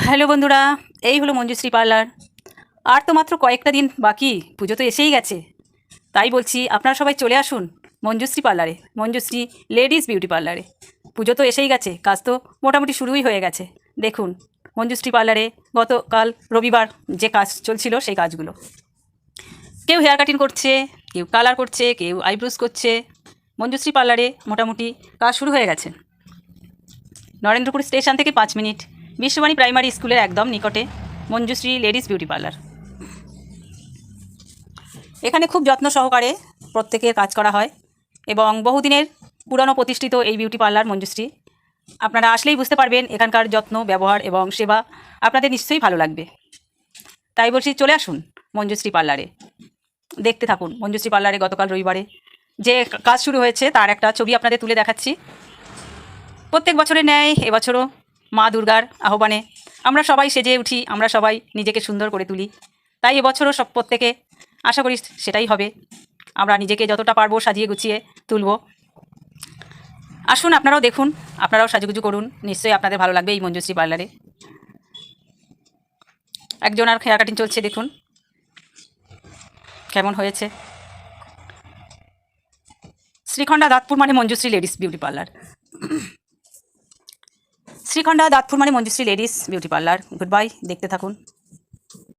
Hello বন্ধুরা, এই হলো মঞ্জুশ্রী পার্লার। আর তো মাত্র কয়েকটা দিন বাকি, পুজো তো এসেই গেছে। তাই বলছি আপনারা সবাই চলে আসুন মঞ্জুশ্রী পার্লারে, মঞ্জুশ্রী লেডিস বিউটি পার্লারে। পুজো তো এসেই গেছে, কাজ তো মোটামুটি শুরুই হয়ে গেছে। দেখুন মঞ্জুশ্রী পার্লারে গতকাল রবিবার যে কাজ চলছিল সেই কাজগুলো। কেউ হেয়ার কাটিং করছে, কেউ কালার করছে, কেউ আইব্রোজ করছে। মঞ্জুশ্রী পার্লারে মোটামুটি কাজ শুরু হয়ে গেছে। নরেন্দ্রপুর স্টেশন থেকে 5 মিনিট, বিশ্ববাণী প্রাইমারি স্কুলের একদম নিকটে মঞ্জুশ্রী লেডিস বিউটি পার্লার। এখানে খুব যত্ন সহকারে প্রত্যেকের কাজ করা হয় এবং বহুদিনের পুরনো প্রতিষ্ঠিত এই বিউটি পার্লার মঞ্জুশ্রী। আপনারা আসলেই বুঝতে পারবেন এখানকার যত্ন, ব্যবহার এবং সেবা আপনাদের নিশ্চয়ই ভালো লাগবে। তাই বলছি চলে আসুন মঞ্জুশ্রী পার্লারে, দেখতে থাকুন মঞ্জুশ্রী পার্লারে গতকাল রবিবারে যে কাজ শুরু হয়েছে তার একটা ছবি আপনাদের তুলে দেখাচ্ছি। প্রত্যেক বছরের ন্যায় এবছরও মা দুর্গার আহ্বানে আমরা সবাই সেজে উঠি, আমরা সবাই নিজেকে সুন্দর করে তুলি। তাই এবছরও প্রত্যেকে আশা করি সেটাই হবে। আমরা নিজেকে যতটা পারবো সাজিয়ে গুছিয়ে তুলব। আসুন আপনারাও দেখুন, আপনারাও সাজুগুজু করুন, নিশ্চয়ই আপনাদের ভালো লাগবে এই মঞ্জুশ্রী পার্লারে। একজন আর হেয়ার কাটিং চলছে, দেখুন কেমন হয়েছে। শ্রীখণ্ডা দাঁতপুর মানে Manjushree ladies beauty parlour. Srikhanda Dantpur মানে Manjushree ladies beauty parlour. Goodbye, দেখতে থাকুন।